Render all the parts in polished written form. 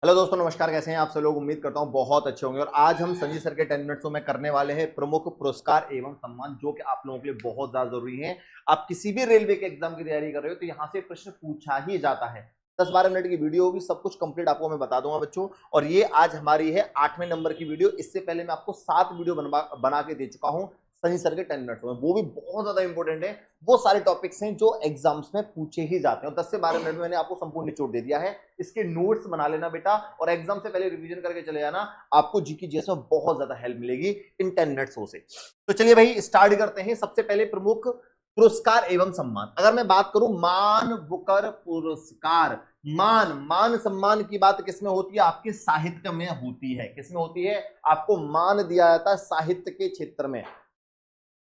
Hello दोस्तों, नमस्कार। कैसे हैं आप सब लोग? उम्मीद करता हूं बहुत अच्छे होंगे। और आज हम संजय सर के 10 मिनट्स में करने वाले हैं प्रमुख पुरस्कार एवं सम्मान, जो कि आप लोगों के लिए बहुत ज्यादा जरूरी है। आप किसी भी रेलवे के एग्जाम की तैयारी कर रहे हो तो यहाँ से प्रश्न पूछा ही जाता है। 10-12 मिनट की वीडियो होगी, सब कुछ कंप्लीट आपको मैं बता दूंगा बच्चों। और ये आज हमारी है 8वें नंबर की वीडियो। इससे पहले मैं आपको 7 वीडियो बना के दे चुका हूँ संजय सर के 10 मिनट्स में, वो भी बहुत ज्यादा इंपॉर्टेंट है। वो सारे टॉपिक्स हैं जो एग्जाम्स में पूछे ही जाते हैं। 10 से 12 मिनट में मैंने आपको संपूर्ण निचोड़ दे दिया है। इसके नोट्स बना लेना बेटा, और एग्जाम से पहले रिवीजन करके चले जाना। आपको जीके जीएस में बहुत ज्यादा हेल्प मिलेगी इन 10 मिनट्सों से। तो चलिए भाई स्टार्ट करते हैं। सबसे पहले प्रमुख पुरस्कार एवं सम्मान। अगर मैं बात करूं मान बुकर पुरस्कार, मान मान सम्मान की बात किसमें होती है? आपके साहित्य में होती है। किसमें होती है? आपको मान दिया जाता है साहित्य के क्षेत्र में।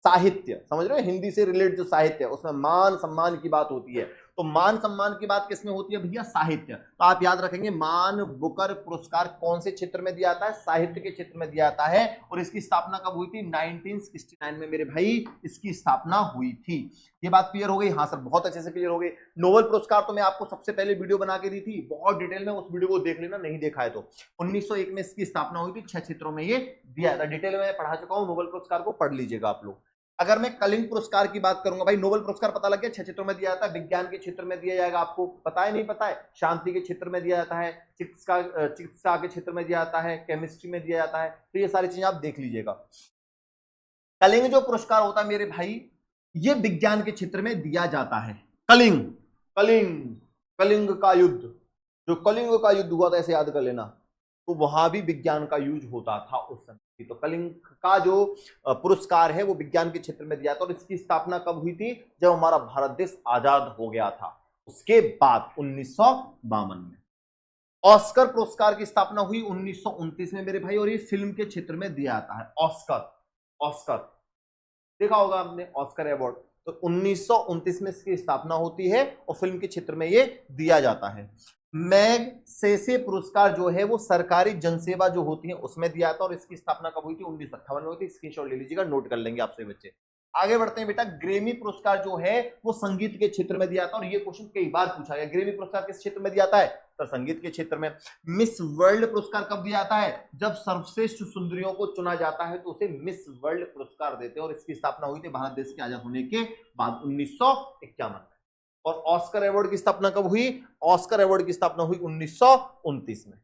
साहित्य समझ रहे हो, हिंदी से रिलेटेड जो साहित्य है उसमें मान सम्मान की बात होती है। तो मान सम्मान की बात किसमें होती है भैया? साहित्य। तो आप याद रखेंगे मान बुकर पुरस्कार कौन से क्षेत्र में दिया जाता है? साहित्य के क्षेत्र में दिया जाता है। और इसकी स्थापना कब हुई थी? 1969 में मेरे भाई इसकी स्थापना हुई थी। ये बात क्लियर हो गई? हाँ सर, बहुत अच्छे से क्लियर हो गई। नोबेल पुरस्कार तो मैं आपको सबसे पहले वीडियो बना के दी थी बहुत डिटेल में, उस वीडियो को देख लेना नहीं देखा है तो। 1901 में इसकी स्थापना हुई थी। 6 क्षेत्रों में ये दिया था, डिटेल में पढ़ा चुका हूं। नोबेल पुरस्कार को पढ़ लीजिएगा आप लोग। अगर मैं कलिंग पुरस्कार की बात करूंगा, भाई नोबेल पुरस्कार पता लग गया 6 क्षेत्रों में दिया जाता है। विज्ञान के क्षेत्र में दिया जाएगा, आपको पता है नहीं पता है? शांति के क्षेत्र में दिया जाता है, चिकित्सा के क्षेत्र में दिया जाता है, केमिस्ट्री में दिया जाता है। तो ये सारी चीजें आप देख लीजिएगा। कलिंग जो पुरस्कार होता है मेरे भाई, ये विज्ञान के क्षेत्र में दिया जाता है। कलिंग कलिंग कलिंग का युद्ध, जो कलिंग का युद्ध हुआ था, ऐसे याद कर लेना। तो वहां भी विज्ञान का यूज होता था उस समय। तो कलिंग का जो पुरस्कार है वो विज्ञान के क्षेत्र में दिया था। और इसकी स्थापना कब हुई थी? जब हमारा भारत देश आजाद हो गया था, उसके बाद 1952 में। ऑस्कर पुरस्कार की स्थापना हुई 1929 में मेरे भाई, और ये फिल्म के क्षेत्र में दिया जाता है। ऑस्कर, ऑस्कर देखा होगा आपने, ऑस्कर अवार्ड। तो 1929 में इसकी स्थापना होती है और फिल्म के क्षेत्र में ये दिया जाता है। मैगसेसे पुरस्कार जो है वो सरकारी जनसेवा जो होती है उसमें दिया था, और इसकी स्थापना कब हुई थी? 1958 में हुई थी। स्क्रीनशॉट ले लीजिएगा, नोट कर लेंगे आपसे बच्चे। आगे बढ़ते हैं बेटा। ग्रेमी पुरस्कार जो है वो संगीत के क्षेत्र में दिया था, और ये क्वेश्चन कई बार पूछा गया। ग्रेमी पुरस्कार किस क्षेत्र में दिया जाता है? सर संगीत के क्षेत्र में। मिस वर्ल्ड पुरस्कार कब दिया जाता है? जब सर्वश्रेष्ठ सुंदरियों को चुना जाता है तो उसे मिस वर्ल्ड पुरस्कार देते हैं, और इसकी स्थापना हुई थी भारत देश के आजाद होने के बाद 1951 में। और ऑस्कर अवार्ड की स्थापना कब हुई? ऑस्कर अवार्ड की स्थापना हुई 1929 में।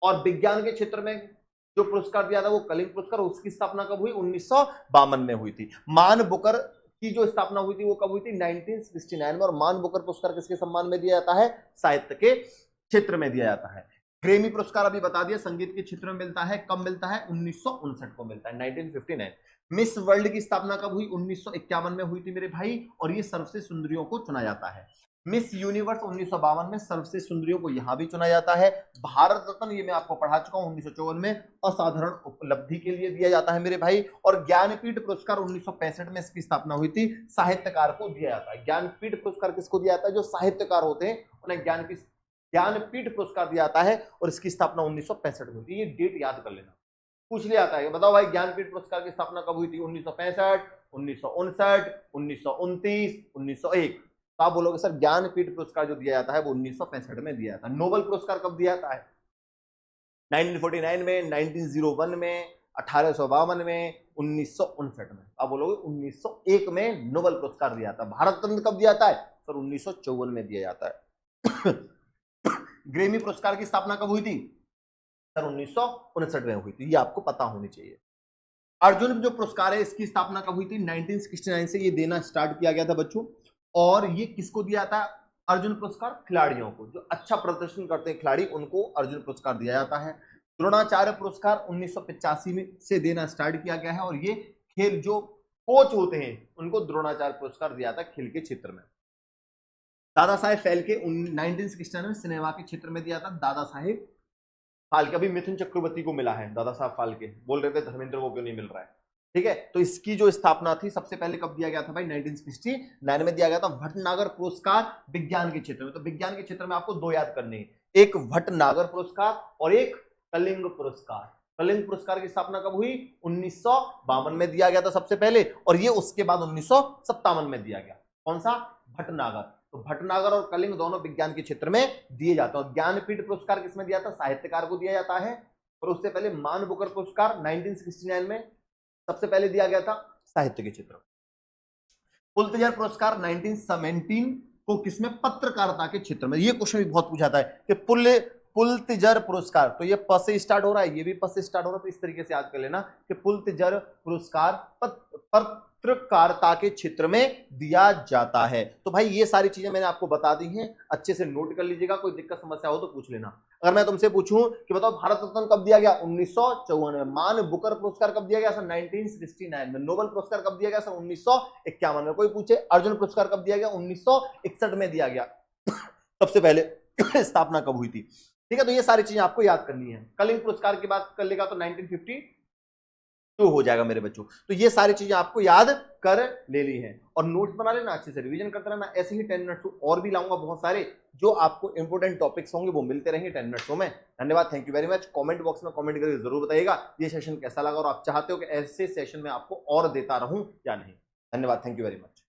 और विज्ञान के क्षेत्र में जो पुरस्कार दिया था वो कलिंग पुरस्कार, उसकी स्थापना कब हुई? 1952 में हुई थी। मान बुकर की जो स्थापना हुई थी वो कब हुई थी? 1969 में। और मान बुकर पुरस्कार किसके सम्मान में दिया जाता है? साहित्य के क्षेत्र में दिया जाता है। ग्रेमी पुरस्कार अभी बता दिया संगीत के क्षेत्र में मिलता है। कब मिलता है? 1959 को मिलता है, 1959। मिस वर्ल्ड की स्थापना कब हुई? 1951 में हुई थी मेरे भाई, और ये सर्वश्रेष्ठ सुंदरियों को चुना जाता है। मिस यूनिवर्स 1952 में सर्वश्रेष्ठ सुंदरियों को यहां भी चुना जाता है। भारत रत्न ये मैं आपको पढ़ा चुका हूं 1954 में, असाधारण उपलब्धि के लिए दिया जाता है मेरे भाई। और ज्ञानपीठ पुरस्कार 1965 में इसकी स्थापना हुई थी, साहित्यकार को दिया जाता है। ज्ञानपीठ पुरस्कार किसको दिया जाता है? जो साहित्यकार होते हैं उन्हें ज्ञानपीठ पुरस्कार दिया जाता है, और इसकी स्थापना 1965 में हुई थी। ये डेट याद कर लेना, पूछ लिया जाता है। बताओ भाई ज्ञानपीठ पुरस्कार की स्थापना कब हुई थी? 1965, 1959, 1929, 1901। तो आप बोलोगे सर ज्ञानपीठ पुरस्कार जो दिया जाता है वो 1965 में दिया जाता है। नोबेल पुरस्कार कब दिया जाता है? 1949 में, 1901 में, 1852 में, 1959 में। आप बोलोगे 1901 में नोबेल पुरस्कार दिया जाता है। भारत रत्न कब दिया जाता है? सर 1954 में दिया जाता है। ग्रेमी पुरस्कार की स्थापना कब हुई थी? सर 1959 में हुई थी। ये आपको पता होनी चाहिए। अर्जुन जो पुरस्कार है इसकी स्थापना कब हुई थी? 1969 से ये देना स्टार्ट किया गया था बच्चों। और ये किसको दिया था? अर्जुन पुरस्कार खिलाड़ियों को, जो अच्छा प्रदर्शन करते हैं खिलाड़ी उनको अर्जुन पुरस्कार दिया जाता है। द्रोणाचार्य पुरस्कार 1985 में से देना स्टार्ट किया गया है, और ये खेल जो कोच होते हैं उनको द्रोणाचार्य पुरस्कार दिया था खेल के क्षेत्र में। दादा साहेब फाल्के 1969 में सिनेमा के क्षेत्र में दिया था। दादा साहेब फाल्के अभी मिथुन चक्रवर्ती को मिला है। दादा साहब फाल्के बोल रहे थे धर्मेंद्र को क्यों नहीं मिल रहा है। ठीक है, तो इसकी जो स्थापना थी सबसे पहले कब दिया गया था भाई? 1969 में दिया गया था। भटनागर पुरस्कार विज्ञान के क्षेत्र में। तो विज्ञान के क्षेत्र में आपको दो याद करने हैं, एक भटनागर पुरस्कार और एक कलिंग पुरस्कार। कलिंग पुरस्कार की स्थापना कब हुई? 1952 में दिया गया था सबसे पहले, और ये उसके बाद 1957 में दिया गया। कौन सा? भटनागर। तो भटनागर और कलिंग दोनों विज्ञान के क्षेत्र में दिए जाते हैं। ज्ञानपीठ पुरस्कार किसमें दिया था? साहित्यकार को दिया जाता है। और उससे पहले मान बुकर पुरस्कार 1969 में सबसे पहले दिया गया था साहित्य के क्षेत्र में। पुलित्जर पुरस्कार 1917 को किसमें? पत्रकारिता के क्षेत्र में। ये क्वेश्चन भी बहुत पूछा जाता है कि पुलित्जर पुरस्कार, तो ये प से स्टार्ट हो रहा है, ये भी प से स्टार्ट हो रहा है, तो इस तरीके से याद कर लेना कि पुलित्जर पुरस्कार पत्रकारिता के क्षेत्र में दिया जाता है। तो भाई ये सारी चीजें मैंने आपको बता दी हैं, अच्छे से नोट कर लीजिएगा, कोई दिक्कत समस्या हो तो पूछ लेना। अगर मैं तुमसे पूछूं कि बताओ भारत रत्न कब दिया गया? 1954 में। मान बुकर पुरस्कार कब दिया गया? सर 1969 में। नोबेल पुरस्कार कब दिया गया? सर 1951 में। कोई पूछे अर्जुन पुरस्कार कब दिया गया? 1961 में दिया गया। सबसे पहले स्थापना कब हुई थी? ठीक है, तो ये सारी चीजें आपको याद करनी है। कलिंग पुरस्कार की बात कर लेगा तो 1952 हो जाएगा मेरे बच्चों। तो ये सारी चीजें आपको याद कर ले ली है और नोट्स बना लेना, अच्छे से रिवीजन करते रहना। ऐसे ही 10 मिनट्स और भी लाऊंगा बहुत सारे, जो आपको इंपोर्टेंट टॉपिक्स होंगे वो मिलते रहेंगे 10 मिनट्स में। धन्यवाद, thank you very much. Comment box में कमेंट करके जरूर बताइएगा ये सेशन कैसा लगा और आप चाहते हो कि ऐसे सेशन में आपको और देता रहूं या नहीं। धन्यवाद, थैंक यू वेरी मच।